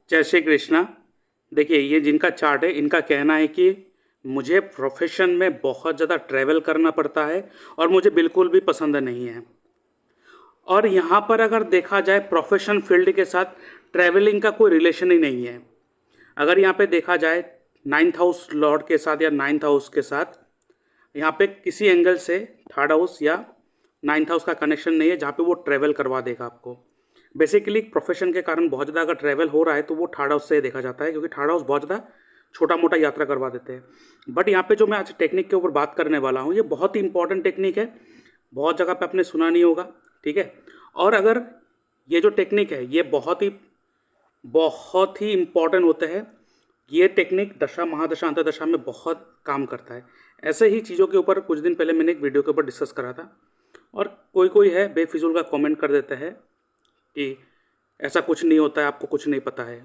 जय श्री कृष्णा। देखिए, ये जिनका चार्ट है, इनका कहना है कि मुझे प्रोफेशन में बहुत ज़्यादा ट्रैवल करना पड़ता है और मुझे बिल्कुल भी पसंद नहीं है। और यहाँ पर अगर देखा जाए प्रोफेशन फील्ड के साथ ट्रैवलिंग का कोई रिलेशन ही नहीं है। अगर यहाँ पे देखा जाए नाइन्थ हाउस लॉर्ड के साथ या नाइन्थ हाउस के साथ, यहाँ पे किसी एंगल से थर्ड हाउस या नाइन्थ हाउस का कनेक्शन नहीं है जहाँ पे वो ट्रैवल करवा देगा आपको। बेसिकली प्रोफेशन के कारण बहुत ज़्यादा अगर ट्रैवल हो रहा है तो वो थर्ड हाउस से देखा जाता है, क्योंकि थर्ड हाउस बहुत ज़्यादा छोटा मोटा यात्रा करवा देते हैं। बट यहाँ पे जो मैं आज टेक्निक के ऊपर बात करने वाला हूँ, ये बहुत ही इंपॉर्टेंट टेक्निक है। बहुत जगह पे आपने सुना नहीं होगा, ठीक है। और अगर ये जो टेक्निक है ये बहुत ही इम्पॉर्टेंट होता है। ये टेक्निक दशा महादशा अंतर्दशा में बहुत काम करता है। ऐसे ही चीज़ों के ऊपर कुछ दिन पहले मैंने एक वीडियो के ऊपर डिस्कस करा था, और कोई है बेफिजूल का कमेंट कर देता है कि ऐसा कुछ नहीं होता है, आपको कुछ नहीं पता है।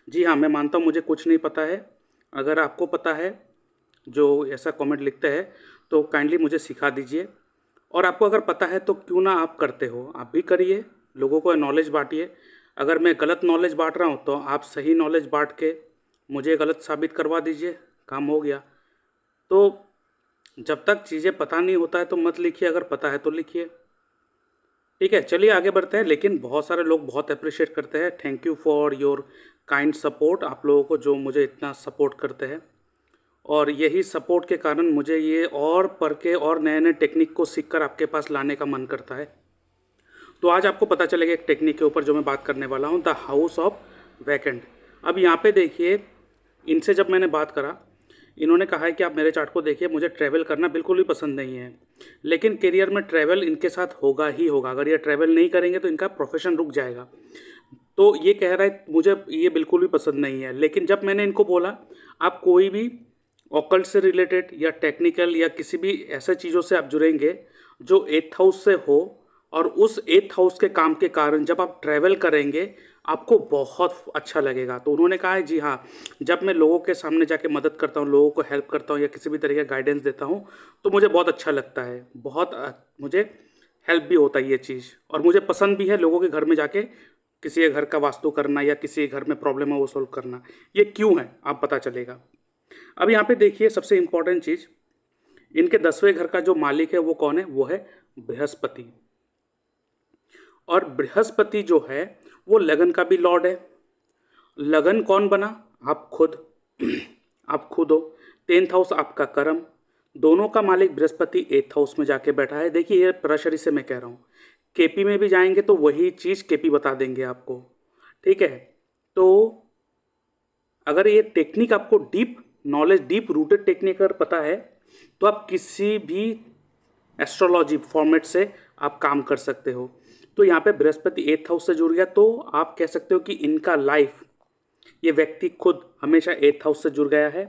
जी हाँ, मैं मानता हूँ मुझे कुछ नहीं पता है। अगर आपको पता है, जो ऐसा कमेंट लिखते हैं, तो काइंडली मुझे सिखा दीजिए। और आपको अगर पता है तो क्यों ना आप करते हो, आप भी करिए, लोगों को नॉलेज बांटिए। अगर मैं गलत नॉलेज बांट रहा हूँ तो आप सही नॉलेज बांट के मुझे गलत साबित करवा दीजिए, काम हो गया। तो जब तक चीज़ें पता नहीं होता है तो मत लिखिए, अगर पता है तो लिखिए, ठीक है। चलिए आगे बढ़ते हैं। लेकिन बहुत सारे लोग बहुत अप्रिशिएट करते हैं। Thank you for your kind support, आप लोगों को जो मुझे इतना सपोर्ट करते हैं। और यही सपोर्ट के कारण मुझे ये और पढ़ के और नए नए टेक्निक को सीख कर आपके पास लाने का मन करता है। तो आज आपको पता चलेगा एक टेक्निक के ऊपर जो मैं बात करने वाला हूँ, द हाउस ऑफ वैकेंट। अब यहाँ पे देखिए, इनसे जब मैंने बात करा, इन्होंने कहा है कि आप मेरे चार्ट को देखिए, मुझे ट्रैवल करना बिल्कुल भी पसंद नहीं है, लेकिन करियर में ट्रैवल इनके साथ होगा ही होगा। अगर ये ट्रैवल नहीं करेंगे तो इनका प्रोफेशन रुक जाएगा। तो ये कह रहा है मुझे ये बिल्कुल भी पसंद नहीं है। लेकिन जब मैंने इनको बोला आप कोई भी ऑकल्ट से रिलेटेड या टेक्निकल या किसी भी ऐसे चीज़ों से आप जुड़ेंगे जो एथ हाउस से हो, और उस एथ हाउस के काम के कारण जब आप ट्रैवल करेंगे आपको बहुत अच्छा लगेगा। तो उन्होंने कहा है जी हाँ, जब मैं लोगों के सामने जाके मदद करता हूँ, लोगों को हेल्प करता हूँ या किसी भी तरह का गाइडेंस देता हूँ, तो मुझे बहुत अच्छा लगता है, मुझे हेल्प भी होता है ये चीज़, और मुझे पसंद भी है लोगों के घर में जाके किसी के घर का वास्तु करना या किसी के घर में प्रॉब्लम है वो सोल्व करना। ये क्यों है आप पता चलेगा। अब यहाँ पे देखिए, सबसे इम्पोर्टेंट चीज़, इनके 10वें घर का जो मालिक है वो कौन है, वो है बृहस्पति। और बृहस्पति जो है वो लगन का भी लॉर्ड है। लगन कौन बना, आप खुद आप खुद हो। 10th हाउस आपका कर्म, दोनों का मालिक बृहस्पति 8th हाउस में जाके बैठा है। देखिए, ये प्रशरी से मैं कह रहा हूँ, केपी में भी जाएंगे तो वही चीज़ केपी बता देंगे आपको, ठीक है। तो अगर ये टेक्निक आपको deep knowledge, deep rooted technique अगर पता है, तो आप किसी भी एस्ट्रोलॉजी फॉर्मेट से आप काम कर सकते हो। तो यहाँ पे बृहस्पति 8th हाउस से जुड़ गया, तो आप कह सकते हो कि इनका लाइफ, ये व्यक्ति खुद हमेशा 8th हाउस से जुड़ गया है,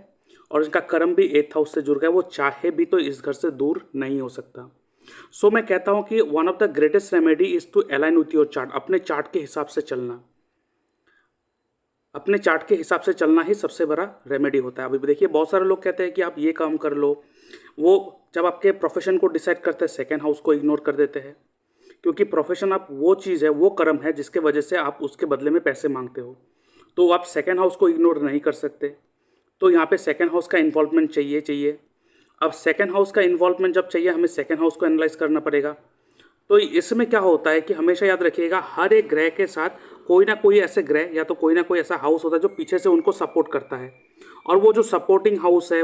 और इनका कर्म भी 8th हाउस से जुड़ गया। वो चाहे भी तो इस घर से दूर नहीं हो सकता। सो मैं कहता हूँ कि one of the greatest remedy is to align with your chart. अपने चार्ट के हिसाब से चलना, अपने चार्ट के हिसाब से चलना ही सबसे बड़ा रेमेडी होता है। अभी देखिए, बहुत सारे लोग कहते हैं कि आप ये काम कर लो, वो जब आपके प्रोफेशन को डिसाइड करते हैं सेकेंड हाउस को इग्नोर कर देते हैं, क्योंकि प्रोफेशन आप वो चीज़ है, वो कर्म है जिसके वजह से आप उसके बदले में पैसे मांगते हो। तो आप सेकेंड हाउस को इग्नोर नहीं कर सकते। तो यहाँ पे सेकेंड हाउस का इन्वॉल्वमेंट चाहिए। अब सेकेंड हाउस का इन्वॉल्वमेंट जब चाहिए, हमें सेकेंड हाउस को एनालाइज करना पड़ेगा। तो इसमें क्या होता है कि हमेशा याद रखिएगा, हर एक ग्रह के साथ कोई ना कोई ऐसे ग्रह या तो कोई ना कोई ऐसा हाउस होता है जो पीछे से उनको सपोर्ट करता है। और वो जो सपोर्टिंग हाउस है,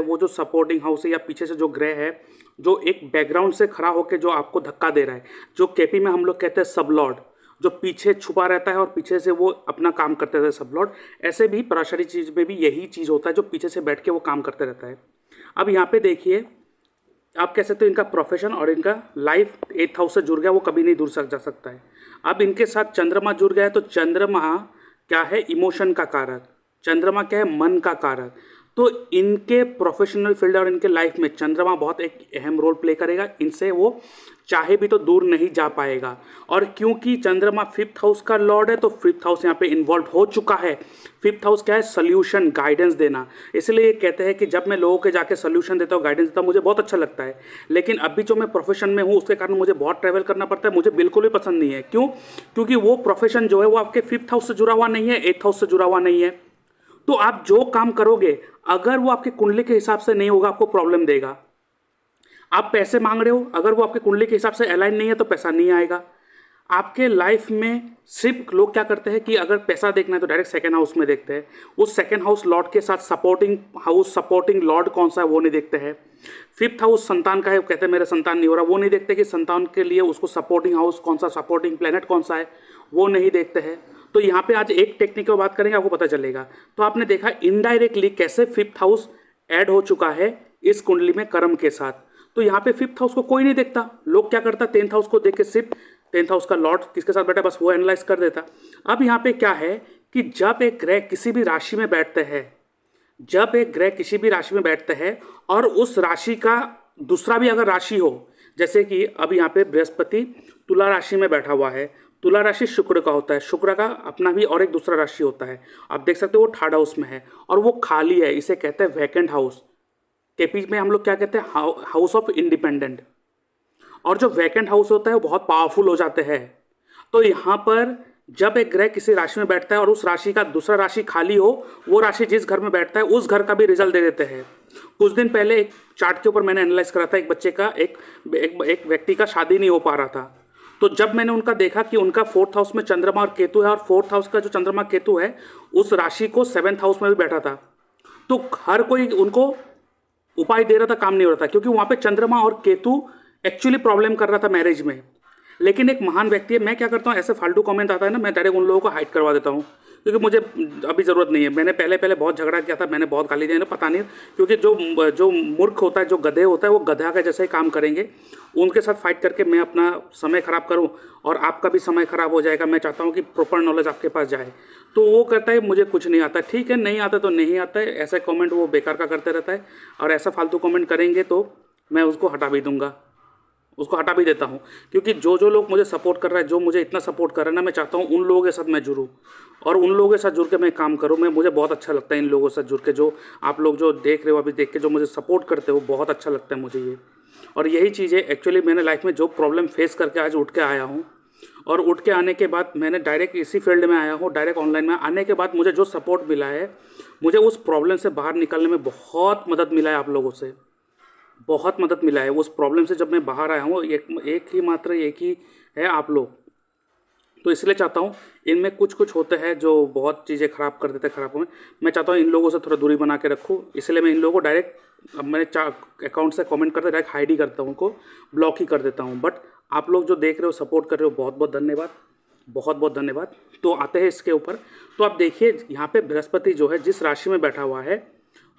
या पीछे से जो ग्रह है, जो एक बैकग्राउंड से खड़ा होकर जो आपको धक्का दे रहा है, जो केपी में हम लोग कहते हैं सब लॉर्ड, जो पीछे छुपा रहता है और पीछे से वो अपना काम करते रहते हैं, सब लॉर्ड। ऐसे भी पराशरी चीज़ में भी यही चीज़ होता है, जो पीछे से बैठ के वो काम करते रहता है। अब यहाँ पे देखिए, आप कह सकते हो इनका प्रोफेशन और इनका लाइफ 8th हाउस से जुड़ गया, वो कभी नहीं दूर जा सकता है। अब इनके साथ चंद्रमा जुड़ गया है, तो चंद्रमा क्या है, इमोशन का कारक। चंद्रमा क्या है, मन का कारक। तो इनके प्रोफेशनल फील्ड और इनके लाइफ में चंद्रमा बहुत एक अहम रोल प्ले करेगा। इनसे वो चाहे भी तो दूर नहीं जा पाएगा। और क्योंकि चंद्रमा फिफ्थ हाउस का लॉर्ड है तो फिफ्थ हाउस यहाँ पे इन्वॉल्व हो चुका है। फिफ्थ हाउस क्या है? सॉल्यूशन, गाइडेंस देना। इसलिए कहते हैं कि जब मैं लोगों के जाके सॉल्यूशन देता हूँ, गाइडेंस देता हूँ, मुझे बहुत अच्छा लगता है। लेकिन अभी जो मैं प्रोफेशन में हूँ उसके कारण मुझे बहुत ट्रैवल करना पड़ता है, मुझे बिल्कुल भी पसंद नहीं है। क्यों? क्योंकि वो प्रोफेशन जो है वो आपके फिफ्थ हाउस से जुड़ा हुआ नहीं है, एट्थ हाउस से जुड़ा हुआ नहीं है। तो आप जो काम करोगे अगर वो आपके कुंडली के हिसाब से नहीं होगा, आपको प्रॉब्लम देगा। आप पैसे मांग रहे हो, अगर वो आपके कुंडली के हिसाब से अलाइन नहीं है तो पैसा नहीं आएगा आपके लाइफ में। सिर्फ लोग क्या करते हैं कि अगर पैसा देखना है तो डायरेक्ट सेकंड हाउस में देखते हैं। उस सेकंड हाउस लॉर्ड के साथ सपोर्टिंग हाउस, सपोर्टिंग लॉर्ड कौन सा है वो नहीं देखते हैं। फिफ्थ हाउस संतान का है, कहते हैं मेरे संतान नहीं हो रहा, वो नहीं देखते कि संतान के लिए उसको सपोर्टिंग हाउस कौन सा, सपोर्टिंग प्लेनेट कौन सा है, वो नहीं देखते हैं। तो यहाँ पे आज एक टेक्निक की बात करेंगे, आपको पता चलेगा। तो आपने देखा इनडायरेक्टली कैसे फिफ्थ हाउस ऐड हो चुका है इस कुंडली में कर्म के साथ। तो यहाँ पे फिफ्थ हाउस को कोई नहीं देखता। लोग क्या करता, टेंथ हाउस को देख के सिर्फ टेंथ हाउस का लॉर्ड किसके साथ बैठा बस वो एनालाइज कर देता। अब यहाँ पे क्या है कि जब एक ग्रह किसी भी राशि में बैठते हैं, जब एक ग्रह किसी भी राशि में बैठते हैं और उस राशि का दूसरा भी अगर राशि हो, जैसे कि अब यहाँ पे बृहस्पति तुला राशि में बैठा हुआ है। तुला राशि शुक्र का होता है, शुक्र का अपना भी और एक दूसरा राशि होता है। आप देख सकते हो वो थर्ड हाउस में है और वो खाली है, इसे कहते हैं वैकेंट हाउस। केपी में हम लोग क्या कहते हैं, हाउस ऑफ इंडिपेंडेंट। और जो वैकेंट हाउस होता है वो बहुत पावरफुल हो जाते हैं। तो यहाँ पर जब एक ग्रह किसी राशि में बैठता है और उस राशि का दूसरा राशि खाली हो, वो राशि जिस घर में बैठता है उस घर का भी रिजल्ट दे देते हैं। कुछ दिन पहले एक चार्ट के ऊपर मैंने एनालाइज करा था, एक बच्चे का एक व्यक्ति का शादी नहीं हो पा रहा था। तो जब मैंने उनका देखा कि उनका फोर्थ हाउस में चंद्रमा और केतु है और फोर्थ हाउस का जो चंद्रमा केतु है उस राशि को सेवेंथ हाउस में भी बैठा था, तो हर कोई उनको उपाय दे रहा था, काम नहीं हो रहा था, क्योंकि वहाँ पे चंद्रमा और केतु एक्चुअली प्रॉब्लम कर रहा था मैरिज में। लेकिन एक महान व्यक्ति है, मैं क्या करता हूँ, ऐसे फालतू कमेंट आता है ना, मैं डायरेक्ट उन लोगों को हाइड करवा देता हूँ, क्योंकि मुझे अभी ज़रूरत नहीं है। मैंने पहले बहुत झगड़ा किया था, मैंने बहुत गाली दी ना, पता नहीं, क्योंकि जो मूर्ख होता है, जो गधे होता है, वो गधा का जैसे ही काम करेंगे। उनके साथ फाइट करके मैं अपना समय ख़राब करूँ और आपका भी समय ख़राब हो जाएगा। मैं चाहता हूँ कि प्रॉपर नॉलेज आपके पास जाए। तो वो कहता है मुझे कुछ नहीं आता, ठीक है, नहीं आता तो नहीं आता है, ऐसा कमेंट वो बेकार का करते रहता है। और ऐसा फालतू कमेंट करेंगे तो मैं उसको हटा भी दूंगा, उसको हटा भी देता हूँ। क्योंकि जो लोग मुझे सपोर्ट कर रहा है, जो मुझे इतना सपोर्ट कर रहा है ना, मैं चाहता हूँ उन लोगों के साथ मैं जुड़ूँ और उन लोगों के साथ जुड़ के मैं काम करूँ। मुझे बहुत अच्छा लगता है इन लोगों के साथ जुड़ के, जो आप लोग जो देख रहे हो अभी देख के जो मुझे सपोर्ट करते हो, बहुत अच्छा लगता है मुझे ये। और यही चीज़ें एक्चुअली मैंने लाइफ में जो प्रॉब्लम फेस करके आज उठ के आया हूँ, और उठ के आने के बाद मैंने डायरेक्ट इसी फील्ड में आया हूँ, डायरेक्ट ऑनलाइन में आने के बाद मुझे जो सपोर्ट मिला है, मुझे उस प्रॉब्लम से बाहर निकलने में बहुत मदद मिला है। आप लोगों से बहुत मदद मिला है उस प्रॉब्लम से। जब मैं बाहर आया हूँ, एक ही है आप लोग। तो इसलिए चाहता हूँ, इनमें कुछ होते हैं जो बहुत चीज़ें ख़राब कर देते हैं, ख़राब में मैं चाहता हूँ इन लोगों से थोड़ा दूरी बना के रखूँ। इसलिए मैं इन लोगों को डायरेक्ट, अब मैंने अकाउंट से कमेंट करते डायरेक्ट हाइड ही करता हूँ, उनको ब्लॉक ही कर देता हूँ। बट आप लोग जो देख रहे हो, सपोर्ट कर रहे हो, बहुत बहुत धन्यवाद, बहुत बहुत धन्यवाद। तो आते हैं इसके ऊपर। तो आप देखिए यहाँ पे बृहस्पति जो है जिस राशि में बैठा हुआ है,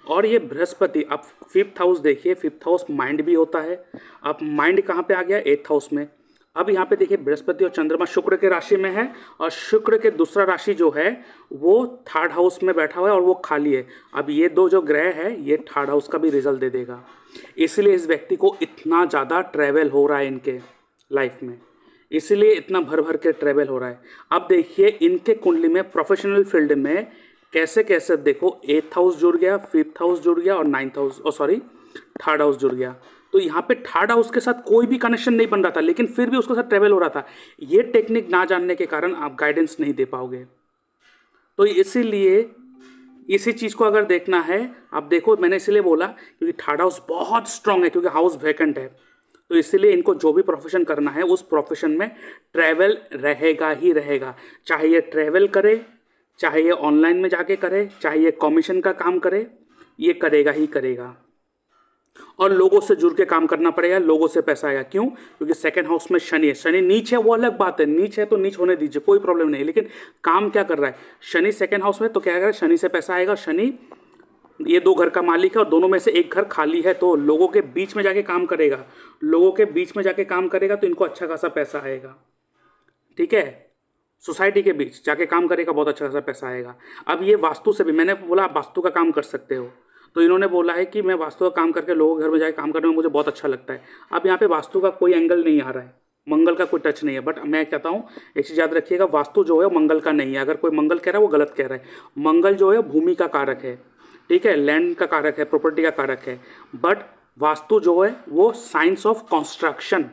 और ये बृहस्पति, आप फिफ्थ हाउस देखिए, फिफ्थ हाउस माइंड भी होता है। अब माइंड कहाँ पे आ गया? एट्थ हाउस में। अब यहाँ पे देखिए बृहस्पति और चंद्रमा शुक्र के राशि में है, और शुक्र के दूसरा राशि जो है वो थर्ड हाउस में बैठा हुआ है और वो खाली है। अब ये दो जो ग्रह है ये थर्ड हाउस का भी रिजल्ट दे देगा। इसलिए इस व्यक्ति को इतना ज़्यादा ट्रैवल हो रहा है इनके लाइफ में, इसलिए इतना भर भर के ट्रैवल हो रहा है। अब देखिए इनके कुंडली में प्रोफेशनल फील्ड में कैसे कैसे, देखो एट्थ हाउस जुड़ गया, फिफ्थ हाउस जुड़ गया और नाइन्थ हाउस, थर्ड हाउस जुड़ गया। तो यहाँ पे थर्ड हाउस के साथ कोई भी कनेक्शन नहीं बन रहा था, लेकिन फिर भी उसके साथ ट्रेवल हो रहा था। ये टेक्निक ना जानने के कारण आप गाइडेंस नहीं दे पाओगे। तो इसीलिए इसी चीज़ को अगर देखना है, आप देखो, मैंने इसीलिए बोला क्योंकि थर्ड हाउस बहुत स्ट्रांग है, क्योंकि हाउस वैकेंट है। तो इसीलिए इनको जो भी प्रोफेशन करना है उस प्रोफेशन में ट्रैवल रहेगा ही रहेगा। चाहे ये ट्रैवल करे, चाहे ये ऑनलाइन में जाके करे, चाहे ये कमीशन का काम करे, ये करेगा ही करेगा। और लोगों से जुड़ के काम करना पड़ेगा, लोगों से पैसा आएगा। क्यों? क्योंकि सेकंड हाउस में शनि है। शनि नीच है वो अलग बात है, नीच है तो नीच होने दीजिए, कोई प्रॉब्लम नहीं, लेकिन काम क्या कर रहा है? शनि सेकंड हाउस में, तो क्या करेगा? शनि से पैसा आएगा। शनि ये दो घर का मालिक है और दोनों में से एक घर खाली है, तो लोगों के बीच में जाके काम करेगा, लोगों के बीच में जाके काम करेगा तो इनको अच्छा खासा पैसा आएगा। ठीक है, सोसाइटी के बीच जाके काम करेगा, बहुत अच्छा खासा पैसा आएगा। अब ये वास्तु से भी, मैंने बोला आप वास्तु का काम कर सकते हो। तो इन्होंने बोला है कि मैं वास्तु का काम करके लोगों के घर में जाके काम करने में मुझे बहुत अच्छा लगता है। अब यहाँ पे वास्तु का कोई एंगल नहीं आ रहा है, मंगल का कोई टच नहीं है, बट मैं कहता हूँ एक चीज़ याद रखिएगा, वास्तु जो है मंगल का नहीं है। अगर कोई मंगल कह रहा है वो गलत कह रहा है। मंगल जो है भूमि का कारक है, ठीक है, लैंड का कारक है, प्रॉपर्टी का कारक है। बट वास्तु जो है वो साइंस ऑफ कंस्ट्रक्शन,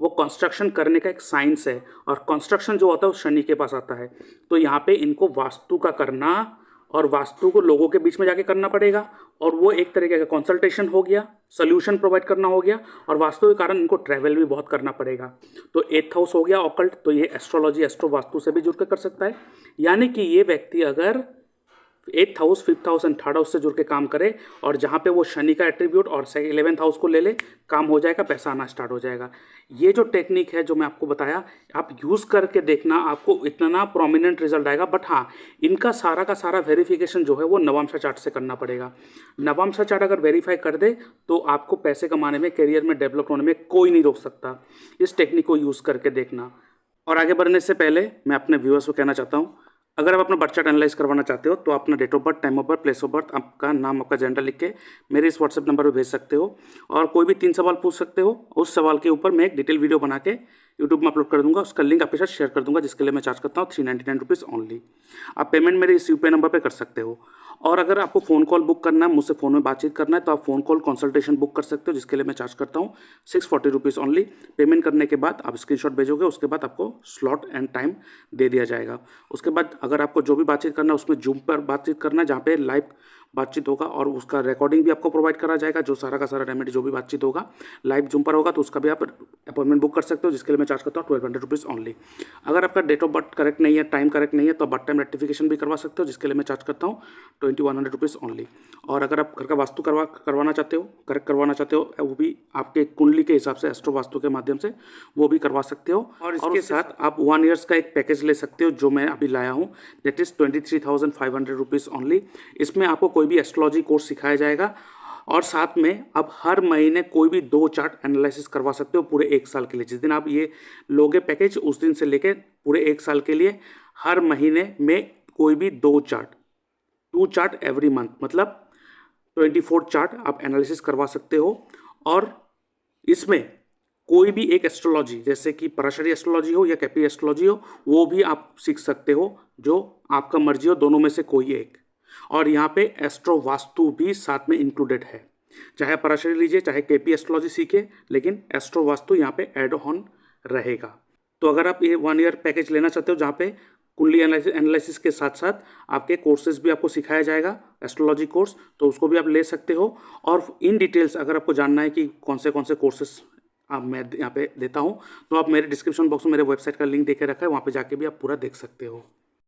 वो कंस्ट्रक्शन करने का एक साइंस है, और कंस्ट्रक्शन जो होता है वो शनि के पास आता है। तो यहाँ पे इनको वास्तु का करना, और वास्तु को लोगों के बीच में जाके करना पड़ेगा, और वो एक तरीके का कंसल्टेशन हो गया, सोल्यूशन प्रोवाइड करना हो गया, और वास्तु के कारण इनको ट्रैवल भी बहुत करना पड़ेगा। तो 8th हाउस हो गया ऑकल्ट, तो ये एस्ट्रोलॉजी एस्ट्रो वास्तु से भी जुड़ कर सकता है। यानी कि ये व्यक्ति अगर 8th house 5th house and 3rd house से जुड़ के काम करे, और जहाँ पे वो शनि का एट्रीब्यूट और 11th हाउस को ले ले, काम हो जाएगा, पैसा आना स्टार्ट हो जाएगा। ये जो टेक्निक है जो मैं आपको बताया, आप यूज़ करके देखना, आपको इतना ना प्रोमिनेंट रिजल्ट आएगा। बट हाँ, इनका सारा का सारा वेरिफिकेशन जो है वो नवांशा चार्ट से करना पड़ेगा। नवांशा चार्ट अगर वेरीफाई कर दे तो आपको पैसे कमाने में, करियर में डेवलप होने में कोई नहीं रोक सकता। इस टेक्निक को यूज़ करके देखना। और आगे बढ़ने से पहले मैं अपने व्यूअर्स को कहना चाहता हूँ, अगर आप अपना बर्थ चार्ट एनालाइज करवाना चाहते हो तो अपना date of birth, time of birth, place of birth, आपका नाम, आपका जेंडर लिख के मेरे इस व्हाट्सएप नंबर पर भेज सकते हो, और कोई भी 3 सवाल पूछ सकते हो। उस सवाल के ऊपर मैं एक डिटेल वीडियो बना के यूट्यूब में अपलोड कर दूंगा, उसका लिंक आपके साथ शेयर कर दूंगा, जिसके लिए मैं चार्ज करता हूँ 399 रुपीज़ ओनली। आप पेमेंट मेरे इस यूपीआई नंबर पर कर सकते हो। और अगर आपको फ़ोन कॉल बुक करना है, मुझसे फ़ोन में बातचीत करना है, तो आप फ़ोन कॉल कंसल्टेशन बुक कर सकते हो, जिसके लिए मैं चार्ज करता हूँ 640 रुपीज़ ओनली। पेमेंट करने के बाद आप स्क्रीनशॉट भेजोगे, उसके बाद आपको स्लॉट एंड टाइम दे दिया जाएगा। उसके बाद अगर आपको जो भी बातचीत करना है उसमें जूम पर बातचीत करना है, जहाँ पे लाइव बातचीत होगा, और उसका रिकॉर्डिंग भी आपको प्रोवाइड करा जाएगा। जो सारा का सारा रेमेडी जो भी बातचीत होगा लाइव जूम पर होगा, तो उसका भी आप अपॉइंटमेंट बुक कर सकते हो, जिसके लिए मैं चार्ज करता हूँ 1200 रुपीज़ ओनली। अगर आपका डेट ऑफ बर्थ करेक्ट नहीं है, टाइम करेक्ट नहीं है, तो बर्थ टाइम रेक्टिफिकेशन भी करवा सकते हो, जिसके लिए मैं चार्ज करता हूँ 2100 रुपीज़ ओनली। और अगर आप घर का वास्तु करवाना चाहते हो, करेक्ट करवाना चाहते हो, वो भी आपके कुंडली के हिसाब से एस्ट्रो वास्तु के माध्यम से वो भी करवा सकते हो। और इसके साथ आप 1 ईयर्स का एक पैकेज ले सकते हो, जो मैं अभी लाया हूँ, दैट इज़ 23,500 रुपीज़ ओनली। इसमें आपको कोई भी एस्ट्रोलॉजी कोर्स सिखाया जाएगा, और साथ में आप हर महीने कोई भी 2 चार्ट एनालिसिस करवा सकते हो पूरे 1 साल के लिए। जिस दिन आप ये लोगे पैकेज, उस दिन से लेके पूरे 1 साल के लिए हर महीने में कोई भी 2 चार्ट एवरी मंथ, मतलब 24 चार्ट आप एनालिसिस करवा सकते हो। और इसमें कोई भी एक एस्ट्रोलॉजी, जैसे कि पराशरी एस्ट्रोलॉजी हो या कैपी एस्ट्रोलॉजी हो, वो भी आप सीख सकते हो, जो आपका मर्जी हो, दोनों में से कोई एक। और यहाँ पे एस्ट्रो वास्तु भी साथ में इंक्लूडेड है। चाहे पराशरी लीजिए, चाहे केपी एस्ट्रोलॉजी सीखे, लेकिन एस्ट्रो वास्तु यहाँ पे एड ऑन रहेगा। तो अगर आप ये 1 ईयर पैकेज लेना चाहते हो, जहाँ पे कुंडली एनालिसिस के साथ साथ आपके कोर्सेज भी आपको सिखाया जाएगा, एस्ट्रोलॉजी कोर्स, तो उसको भी आप ले सकते हो। और इन डिटेल्स अगर आपको जानना है कि कौन से कोर्सेज मैं यहाँ पे देता हूँ, तो आप मेरे डिस्क्रिप्शन बॉक्स में मेरे वेबसाइट का लिंक देके रखा है, वहाँ पे जाके भी आप पूरा देख सकते हो।